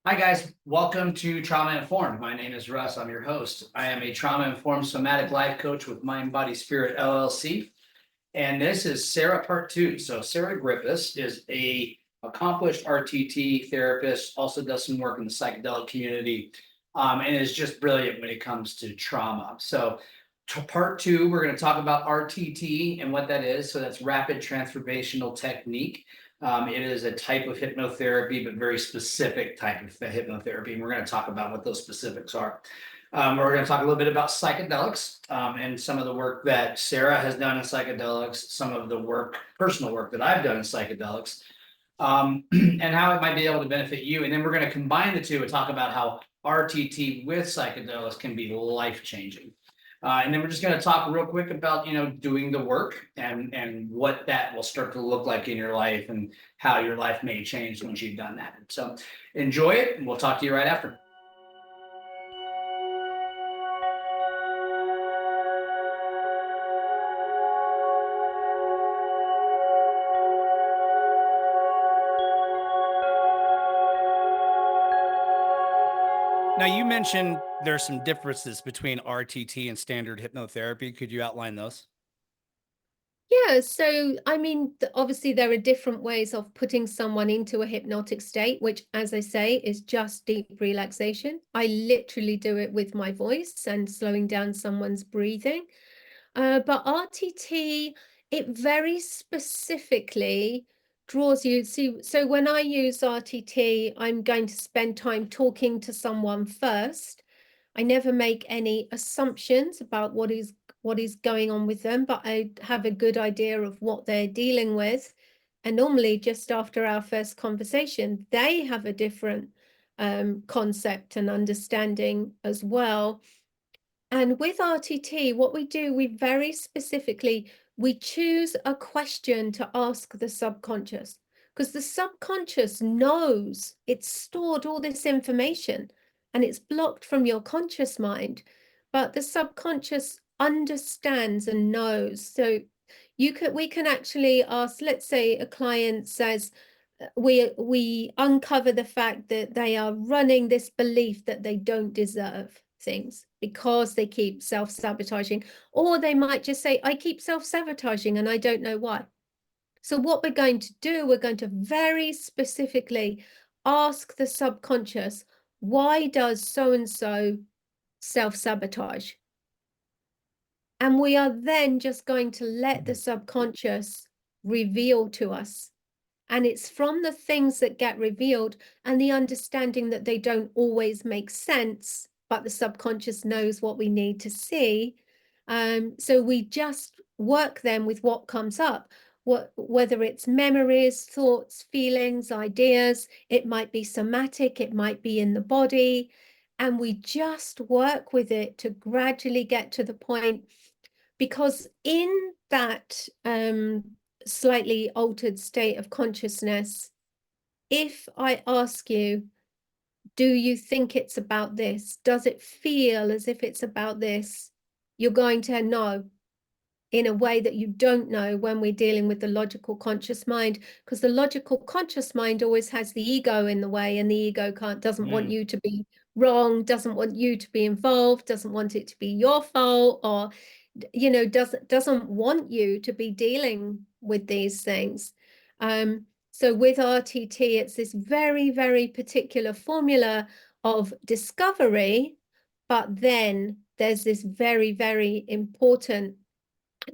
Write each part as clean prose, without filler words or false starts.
Hi, guys. Welcome to Trauma Informed. My name is Russ. I'm your host. I am a trauma informed somatic life coach with Mind, Body, Spirit LLC. And this is Sarah part two. So, Sarah Griffiths is a accomplished RTT therapist, also does some work in the psychedelic community, and is just brilliant when it comes to trauma. So, part two, we're going to talk about RTT and what that is. So, that's rapid transformational technique. It is a type of hypnotherapy, but very specific type of hypnotherapy. And we're going to talk about what those specifics are. We're going to talk a little bit about psychedelics and some of the work that Sarah has done in psychedelics, some of the work, personal work that I've done in psychedelics, and how it might be able to benefit you. And then we're going to combine the two and talk about how RTT with psychedelics can be life-changing. And then we're just going to talk real quick about, doing the work and what that will start to look like in your life and how your life may change once you've done that. So enjoy it, and we'll talk to you right after. Now, you mentioned there's some differences between RTT and standard hypnotherapy. Could you outline those? Yeah, so I mean, obviously there are different ways of putting someone into a hypnotic state, which, as I say, is just deep relaxation. I literally do it with my voice and slowing down someone's breathing. But RTT, it very specifically draws you. See, so when I use RTT, I'm going to spend time talking to someone first. I never make any assumptions about what is going on with them, but I have a good idea of what they're dealing with. And normally, just after our first conversation, they have a different concept and understanding as well. And with RTT, what we do, we very specifically, we choose a question to ask the subconscious, because the subconscious knows it's stored all this information and it's blocked from your conscious mind, but the subconscious understands and knows. So we can actually ask, let's say a client says, we uncover the fact that they are running this belief that they don't deserve things because they keep self-sabotaging, or they might just say, I keep self-sabotaging and I don't know why. So what we're going to do, we're going to very specifically ask the subconscious, why does so and so self-sabotage? And we are then just going to let the subconscious reveal to us. And it's from the things that get revealed and the understanding that they don't always make sense, but the subconscious knows what we need to see. So we just work them with what comes up, whether it's memories, thoughts, feelings, ideas. It might be somatic, it might be in the body. And we just work with it to gradually get to the point, because in that slightly altered state of consciousness, if I ask you, do you think it's about this? Does it feel as if it's about this? You're going to know in a way that you don't know when we're dealing with the logical conscious mind, because the logical conscious mind always has the ego in the way, and the ego doesn't want you to be wrong, doesn't want you to be involved, doesn't want it to be your fault, or doesn't want you to be dealing with these things. So with RTT, it's this very, very particular formula of discovery, but then there's this very, very important,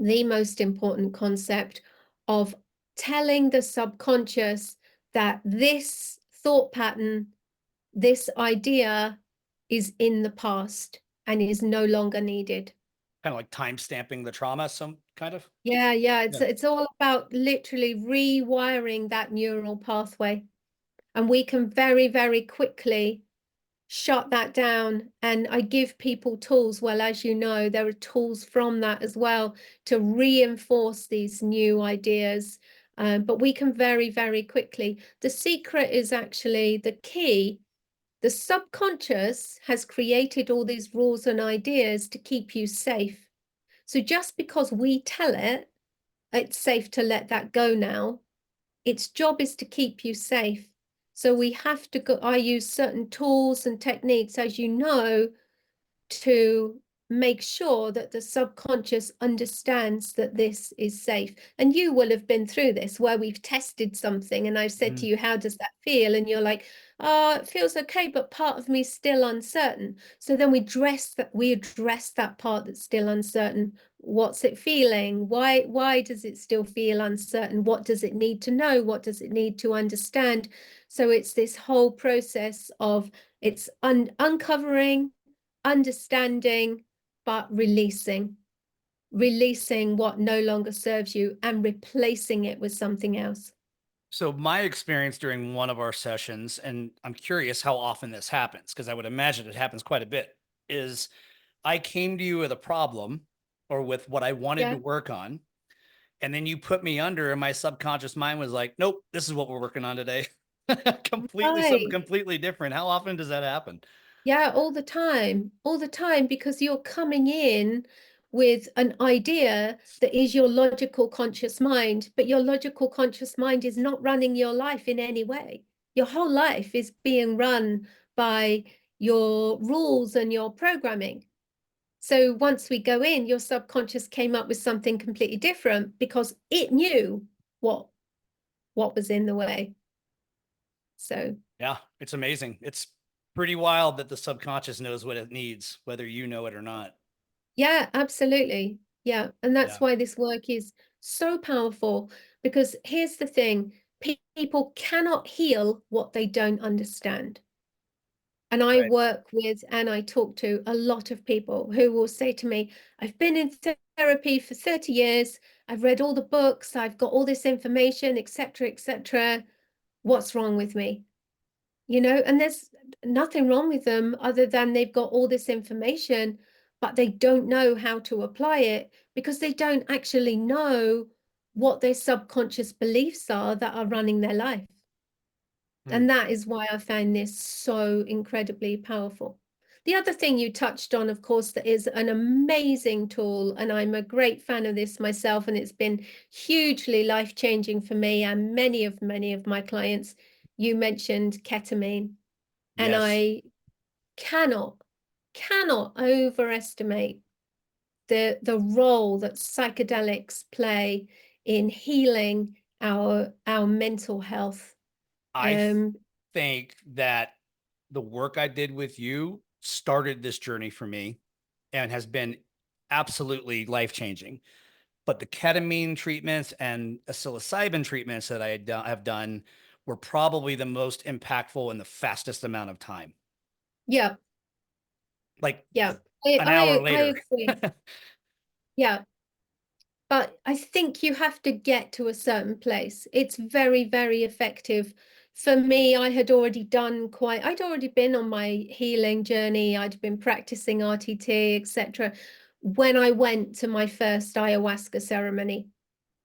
the most important concept of telling the subconscious that this thought pattern, this idea is in the past and is no longer needed. Kind of like time stamping the trauma, some kind of. Yeah, Yeah. it's all about literally rewiring that neural pathway. And we can very, very quickly shut that down. And I give people tools. Well, as you know, there are tools from that as well to reinforce these new ideas. But we can very, very quickly. The secret is actually the key. The subconscious has created all these rules and ideas to keep you safe. So just because we tell it, it's safe to let that go now. Its job is to keep you safe. So we have to go, I use certain tools and techniques, as you know, to make sure that the subconscious understands that this is safe. And you will have been through this where we've tested something and I've said to Mhm. you, how does that feel? And you're like, oh, it feels okay, but part of me is still uncertain. So then we address that part that's still uncertain. What's it feeling? Why does it still feel uncertain? What does it need to know? What does it need to understand? So it's this whole process of it's uncovering, understanding, but releasing what no longer serves you and replacing it with something else. So my experience during one of our sessions, and I'm curious how often this happens, because I would imagine it happens quite a bit, is I came to you with a problem or with what I wanted to Yeah, work on. And then you put me under, and my subconscious mind was like, nope, this is what we're working on today. Completely, something right. completely different. How often does that happen? Yeah, all the time, because you're coming in with an idea that is your logical conscious mind, but your logical conscious mind is not running your life in any way. Your whole life is being run by your rules and your programming. So once we go in, your subconscious came up with something completely different because it knew what what was in the way. So Yeah, it's amazing. It's pretty wild that the subconscious knows what it needs, whether you know it or not. yeah, absolutely. Yeah. And that's Yeah, why this work is so powerful because here's the thing, people cannot heal what they don't understand. And I right. work with and I talk to a lot of people who will say to me, I've been in therapy for 30 years. I've read all the books. I've got all this information, etc., etc. What's wrong with me? And there's nothing wrong with them other than they've got all this information, but they don't know how to apply it because they don't actually know what their subconscious beliefs are that are running their life. Hmm. And that is why I found this so incredibly powerful. The other thing you touched on, of course, that is an amazing tool, and I'm a great fan of this myself, and it's been hugely life-changing for me and many of my clients. You mentioned ketamine, and Yes, I cannot, cannot overestimate the role that psychedelics play in healing our mental health. I Um, think that the work I did with you started this journey for me and has been absolutely life changing. But the ketamine treatments and psilocybin treatments that have done were probably the most impactful in the fastest amount of time, yeah, like yeah, an hour I later. agree. Yeah, but I think you have to get to a certain place. It's very, very effective. For me, I'd already been on my healing journey. I'd been practicing RTT, etc. when I went to my first ayahuasca ceremony.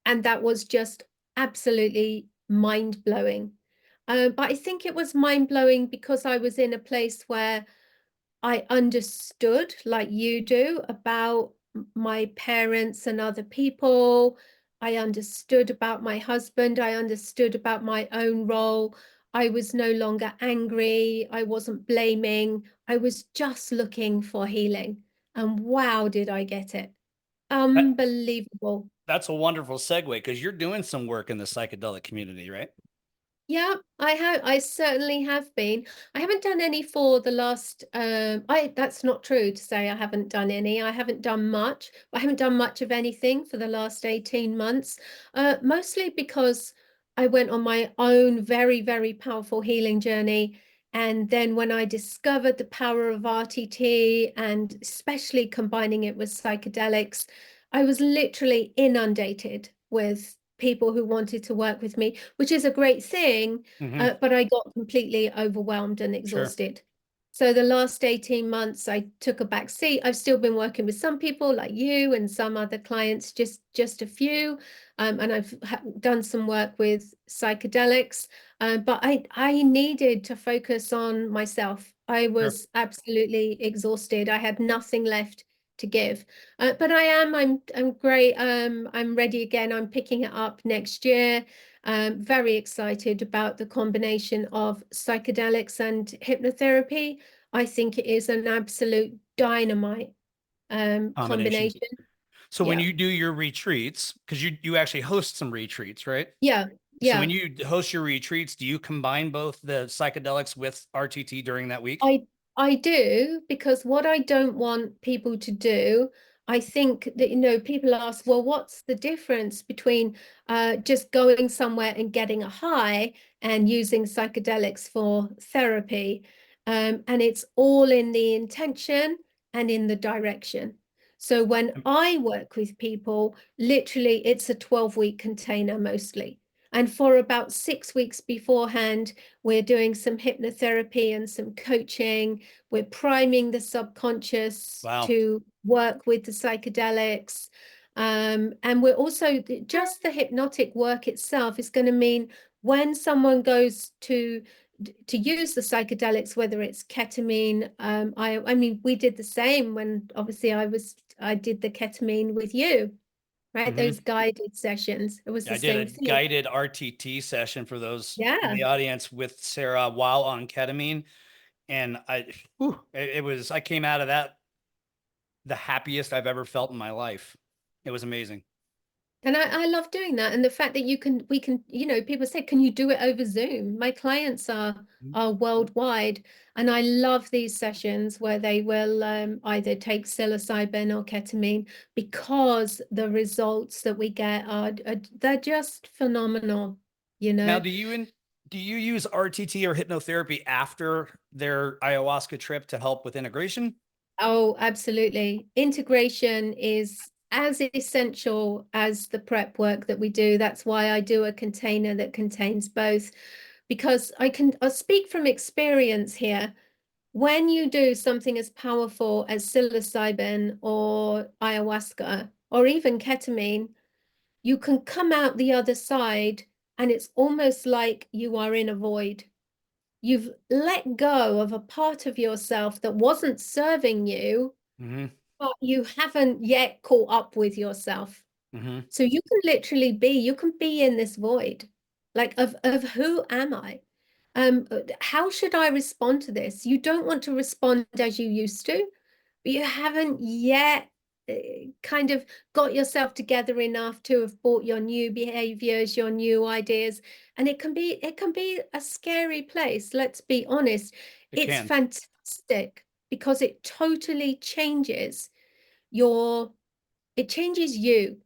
And that was just absolutely mind-blowing. But I think it was mind-blowing because I was in a place where I understood, like you do, about my parents and other people. I understood about my husband. I understood about my own role. I was no longer angry. I wasn't blaming. I was just looking for healing. And wow, did I get it. That, Unbelievable. that's a wonderful segue because you're doing some work in the psychedelic community, right? Yeah, I certainly have been. I haven't done any for the last I that's not true to say I haven't done any. I haven't done much. I haven't done much of anything for the last 18 months. Mostly because I went on my own very, very powerful healing journey. And then when I discovered the power of RTT and especially combining it with psychedelics, I was literally inundated with people who wanted to work with me, which is a great thing, Hmm. but I got completely overwhelmed and Sure. exhausted. So the last 18 months, I took a back seat. I've still been working with some people like you and some other clients, just a few. And I've done some work with psychedelics, but I needed to focus on myself. I Sure. was absolutely exhausted. I had nothing left to give. But I'm great. I'm ready again. I'm picking it up next year. Very excited about the combination of psychedelics and hypnotherapy. I think it is an absolute dynamite Combination. combination. So when Yeah, you do your retreats, because you actually host some retreats, right? yeah, So yeah. when you host your retreats, do you combine both the psychedelics with RTT during that week? I do, because what I don't want people to do, I think that, people ask, well, what's the difference between just going somewhere and getting a high and using psychedelics for therapy? And it's all in the intention and in the direction. So when I work with people, literally it's a 12-week container mostly. And for about 6 weeks beforehand, we're doing some hypnotherapy and some coaching. We're priming the subconscious Wow. to work with the psychedelics. And we're also, just the hypnotic work itself is going to mean when someone goes to use the psychedelics, whether it's ketamine, I mean, we did the same when obviously I did the ketamine with you, right? Hmm. Those guided sessions. It was I the did same a thing. guided RTT session for those in Yeah. the audience with Sarah while on ketamine. And I came out of that the happiest I've ever felt in my life. It was amazing. And I love doing that. And the fact that we can, people say, can you do it over Zoom? My clients are worldwide. And I love these sessions where they will either take psilocybin or ketamine, because the results that we get are they're just phenomenal, you Now, know. do you use RTT or hypnotherapy after their ayahuasca trip to help with integration? Oh, absolutely. Integration is as essential as the prep work that we do. That's why I do a container that contains both, because I'll speak from experience here. When you do something as powerful as psilocybin or ayahuasca or even ketamine, you can come out the other side and it's almost like you are in a void. You've let go of a part of yourself that wasn't serving you, Hmm. but you haven't yet caught up with yourself. Hmm. So you can be in this void, like of who am I? How should I respond to this? You don't want to respond as you used to, but you haven't yet uh, kind of got yourself together enough to have bought your new behaviors, your new ideas. And it can be a scary place, let's be honest. It It's can. fantastic because it totally changes your it changes you.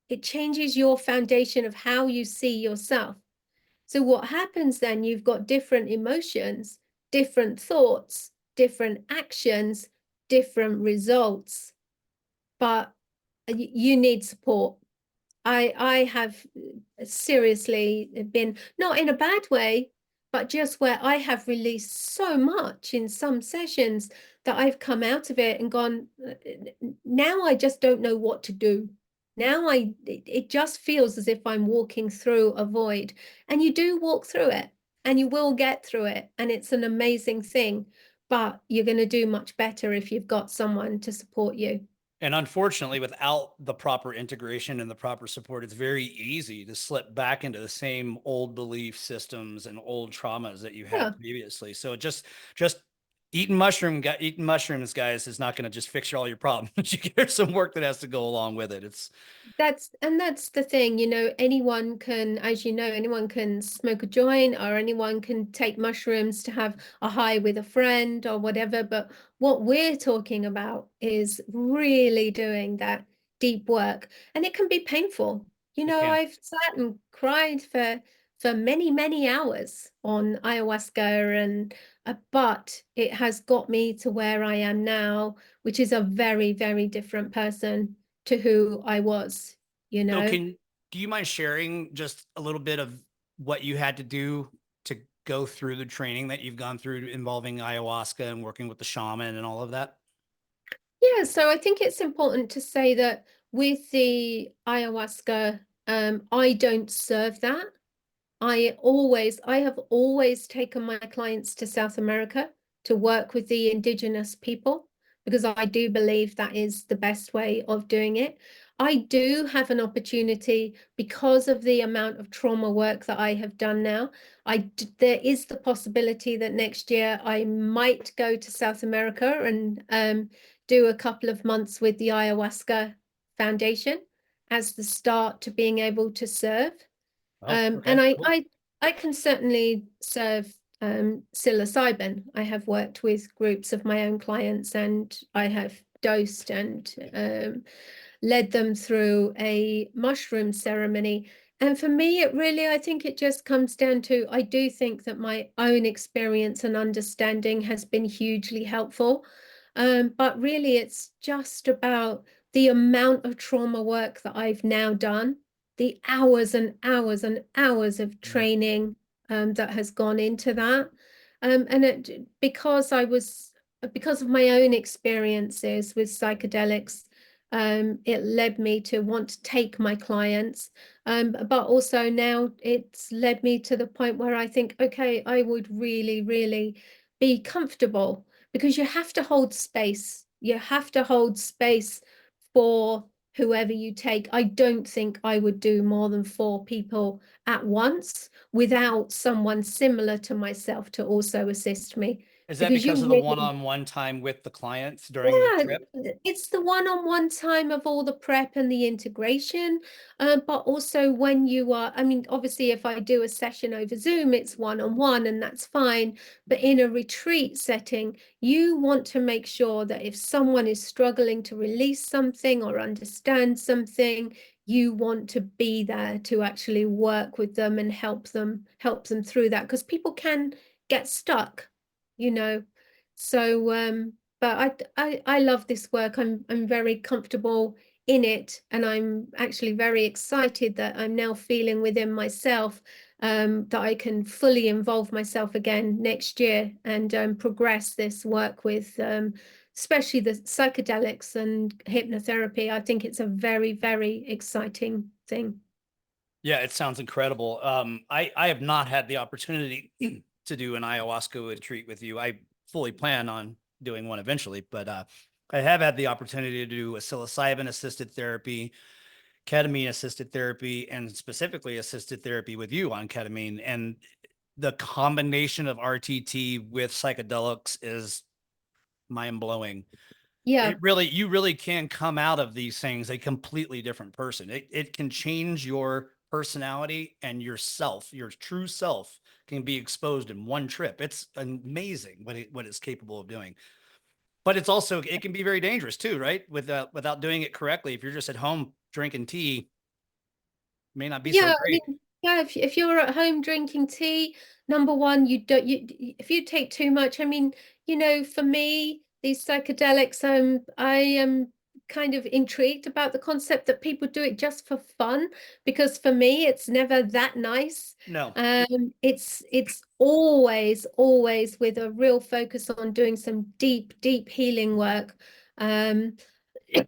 It changes your foundation of how you see yourself. So what happens then, you've got different emotions, different thoughts, different actions, different results, but you need support. I have seriously been, not in a bad way, but just where I have released so much in some sessions that I've come out of it and gone, now I just don't know what to do. Now it just feels as if I'm walking through a void. And you do walk through it, and you will get through it, and it's an amazing thing. But you're going to do much better if you've got someone to support you. And unfortunately, without the proper integration and the proper support, it's very easy to slip back into the same old belief systems and old traumas that you Yeah. had previously. So just eating mushrooms, guys, is not going to just fix all your problems. There's some work that has to go along with it. It's That's the thing, anyone can, as you know, anyone can smoke a joint, or anyone can take mushrooms to have a high with a friend or whatever. But what we're talking about is really doing that deep work. And it can be painful. it can. I've sat and cried for many, many hours on ayahuasca, and but it has got me to where I am now, which is a very, very different person to who I was, you So know. do you mind sharing just a little bit of what you had to do to go through the training that you've gone through involving ayahuasca and working with the shaman and all of that? Yeah, so I think it's important to say that with the ayahuasca, I don't serve that. I have always taken my clients to South America to work with the indigenous people, because I do believe that is the best way of doing it. I do have an opportunity because of the amount of trauma work that I have done now. There is the possibility that next year I might go to South America and do a couple of months with the Ayahuasca Foundation as the start to being able to serve. Oh, And okay, cool. I can certainly serve psilocybin. I have worked with groups of my own clients, and I have dosed and led them through a mushroom ceremony. And for me, it really, I think it just comes down to, I do think that my own experience and understanding has been hugely helpful. But really, it's just about the amount of trauma work that I've now done, the hours and hours and hours of training that has gone into that. Because because of my own experiences with psychedelics, it led me to want to take my clients. But also now it's led me to the point where I think, okay, I would really, really be comfortable, because you have to hold space. You have to hold space for whoever you take. I don't think I would do more than 4 people at once without someone similar to myself to also assist me. Is that Because because you of the really, one-on-one time with the clients during the yeah, trip? it's the one-on-one time of all the prep and the integration, but also when you are, I mean, obviously, if I do a session over Zoom, it's one-on-one and that's fine. But in a retreat setting, you want to make sure that if someone is struggling to release something or understand something, you want to be there to actually work with them and help them through that, because people can get stuck, you know. So, but I love this work. I'm very comfortable in it, and I'm actually very excited that I'm now feeling within myself that I can fully involve myself again next year and progress this work with especially the psychedelics and hypnotherapy. I think it's a very, very exciting thing. Yeah, it sounds incredible. I have not had the opportunity to do an ayahuasca retreat with you. I fully plan on doing one eventually, but I have had the opportunity to do a psilocybin assisted therapy, ketamine assisted therapy, and specifically assisted therapy with you on ketamine. And the combination of RTT with psychedelics is mind blowing. Yeah. It really, you really can come out of these things a completely different person. It can change your personality, and yourself, your true self can be exposed in one trip. It's amazing what it's capable of doing. But it's also, it can be very dangerous too, right? Without doing it correctly. If you're just at home drinking tea, may not be so Yeah, I great. mean, yeah, if you're at home drinking tea, number one, you don't you if you take too much, I mean, for me, these psychedelics, I am kind of intrigued about the concept that people do it just for fun, because for me, it's never that nice. No. It's always, always with a real focus on doing some deep, deep healing work. Um,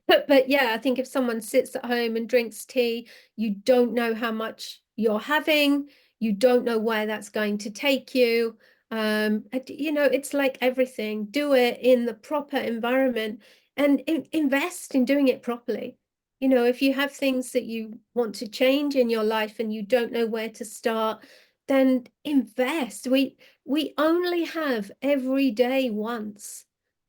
but yeah, I think if someone sits at home and drinks tea, you don't know how much you're having, you don't know where that's going to take you. It's like everything. Do it in the proper environment and invest in doing it properly. If you have things that you want to change in your life and you don't know where to start, then invest. We only have every day once.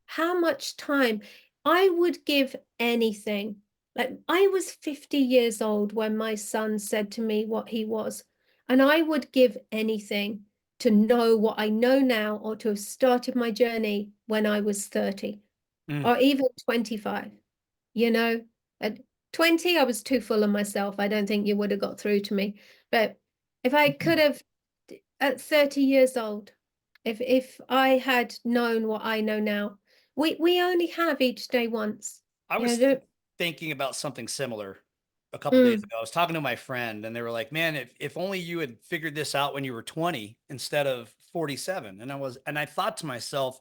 How much time? I would give anything. Like, I was 50 years old when my son said to me what he was, and I would give anything to know what I know now, or to have started my journey when I was 30 Mm. or even 25. At 20, I was too full of myself. I don't think you would have got through to me. But if I could have, at 30 years old, if I had known what I know now, we only have each day once. I Yeah, was don't, thinking about something similar a couple days mm, ago. I was talking to my friend, and they were like, "Man, if only you had figured this out when you were 20 instead of 47." And I thought to myself,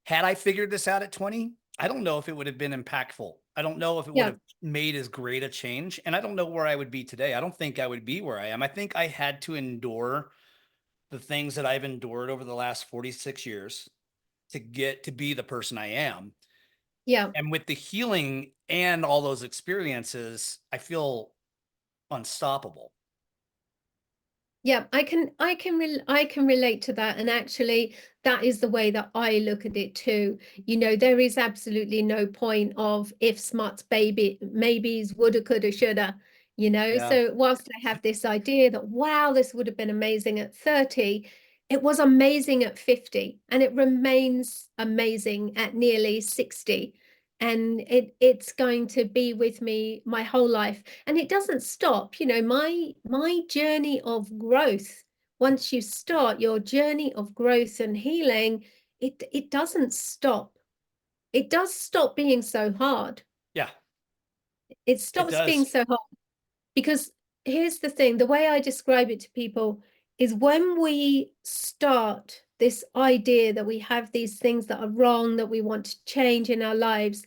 had I figured this out at 20, I don't know if it would have been impactful. I don't know if it would yeah, have made as great a change, and I don't know where I would be today. I don't think I would be where I am. I think I had to endure the things that I've endured over the last 46 years to get to be the person I am. Yeah. And with the healing and all those experiences, I feel unstoppable. Yeah, I can relate to that. And actually, that is the way that I look at it too. You know, there is absolutely no point of if smarts, maybes, woulda, coulda, shoulda, you know. Yeah. So whilst I have this idea that, wow, this would have been amazing at 30, it was amazing at 50, and it remains amazing at nearly 60. And it's going to be with me my whole life, and it doesn't stop. You know, my journey of growth, once you start your journey of growth and healing, it doesn't stop. It does stop being so hard. Yeah, It it stops being does. so hard, because here's the thing, the way I describe it to people is, when we start this idea that we have these things that are wrong, that we want to change in our lives,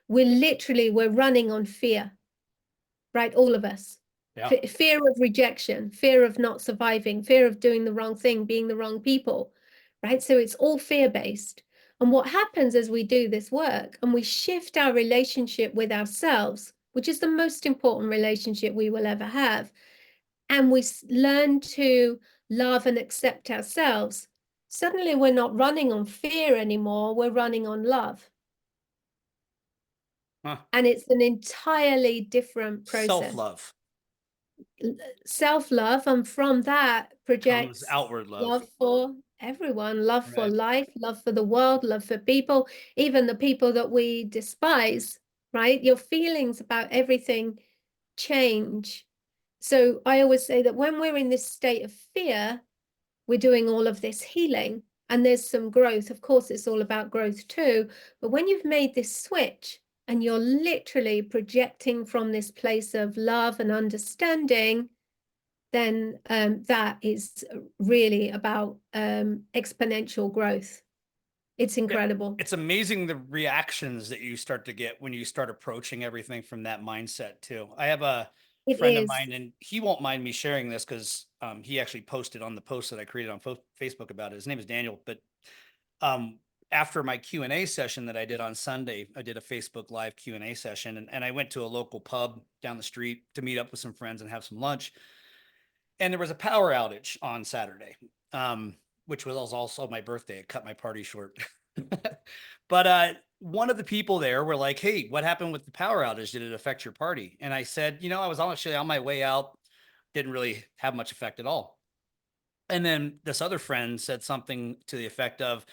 we're running on fear, right? All of us. Yeah. Fear of rejection, fear of not surviving, fear of doing the wrong thing, being the wrong people, right? So it's all fear-based. And what happens as we do this work and we shift our relationship with ourselves, which is the most important relationship we will ever have, and we learn to love and accept ourselves, suddenly we're not running on fear anymore, we're running on love. Huh. And it's an entirely different process. Self-love Self-love, and from that comes projects outward love. love for everyone, love for Right. life, love for the world, love for people, even the people that we despise, right? Your feelings about everything change. So I always say that when we're in this state of fear, we're doing all of this healing, and there's some growth. Of course, it's all about growth too. But when you've made this switch and you're literally projecting from this place of love and understanding, then that is really about exponential growth. It's Yeah, incredible. it's amazing the reactions that you start to get when you start approaching everything from that mindset too. I have a It friend of is. mine, and he won't mind me sharing this because he actually posted on the post that I created on Facebook about it. His name is Daniel. But um, after my Q&A session that I did on Sunday, I did a Facebook Live Q&A session, and I went to a local pub down the street to meet up with some friends and have some lunch. And there was a power outage on Saturday, which was also my birthday. It cut my party short. But one of the people there were like, "Hey, what happened with the power outage? Did it affect your party?" And I said, I was actually on my way out. Didn't really have much effect at all. And then this other friend said something to the effect of,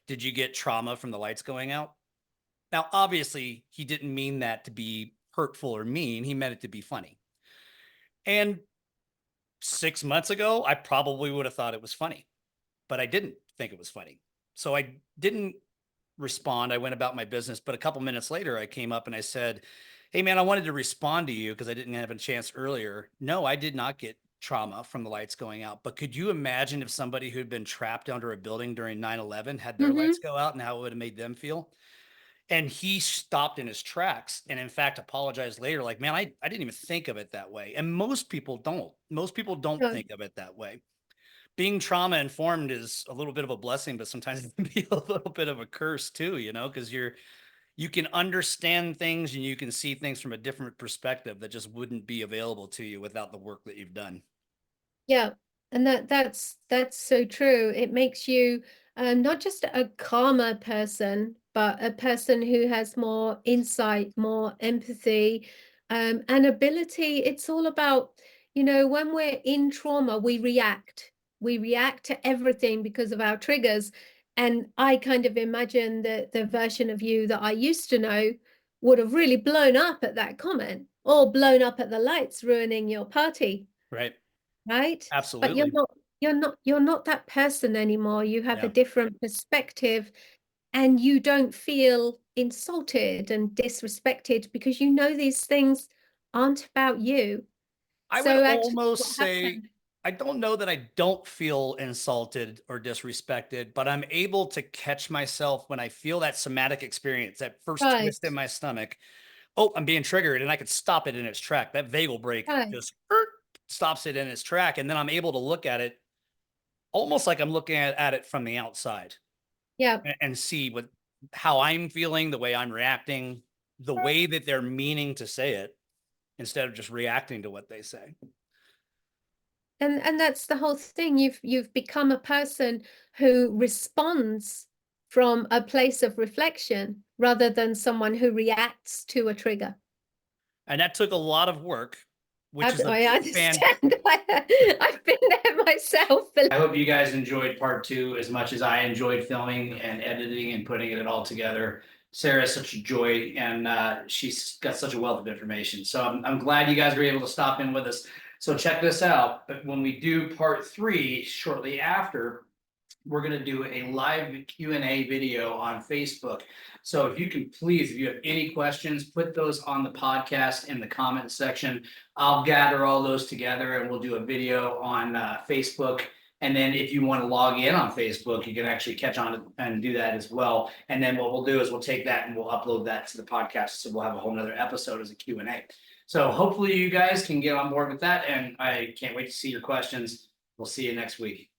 "Did you get trauma from the lights going out?" Now, obviously, he didn't mean that to be hurtful or mean. He meant it to be funny. And 6 months ago, I probably would have thought it was funny, but I didn't think it was funny. So I didn't respond. I went about my business. But a couple minutes later, I came up and I said, "Hey, man, I wanted to respond to you because I didn't have a chance earlier. No, I did not get trauma from the lights going out. But could you imagine if somebody who'd been trapped under a building during 9/11 had their Mm-hmm. lights go out and how it would have made them feel?" And he stopped in his tracks and, in fact, apologized later, like, "Man, I didn't even think of it that way." And most people don't. Most people don't No, think of it that way. Being trauma informed is a little bit of a blessing, but sometimes it can be a little bit of a curse too, because you can understand things and you can see things from a different perspective that just wouldn't be available to you without the work that you've done. yeah, and that's so true. It makes you not just a calmer person, but a person who has more insight, more empathy, and ability. It's all about, when we're in trauma, we react. We react to everything because of our triggers. And I kind of imagine that the version of you that I used to know would have really blown up at that comment, or blown up at the lights ruining your party, Right. right? But Absolutely. you're not that person anymore. You have a Yeah. different perspective, and you don't feel insulted and disrespected because you know these things aren't about you. I would So actually what almost say, happened? I don't know that I don't feel insulted or disrespected, but I'm able to catch myself when I feel that somatic experience, that first Right, twist in my stomach. Oh, I'm being triggered, and I could stop it in its track. That vagal brake right. just stops it in its track. And then I'm able to look at it almost like I'm looking at it from the outside Yeah, and see how I'm feeling, the way I'm reacting, the way that they're meaning to say it, instead of just reacting to what they say. And that's the whole thing. You've become a person who responds from a place of reflection rather than someone who reacts to a trigger. And that took a lot of work, which is I a understand. I've been there myself. I hope you guys enjoyed part 2 as much as I enjoyed filming and editing and putting it all together. Sarah is such a joy, and she's got such a wealth of information. So I'm glad you guys were able to stop in with us. So check this out. But when we do part 3 shortly after, we're going to do a live Q&A video on Facebook. So if you can please, if you have any questions, put those on the podcast in the comment section. I'll gather all those together and we'll do a video on Facebook. And then if you want to log in on Facebook, you can actually catch on and do that as well. And then what we'll do is we'll take that and we'll upload that to the podcast. So we'll have a whole nother episode as a Q&A. So hopefully you guys can get on board with that. And I can't wait to see your questions. We'll see you next week.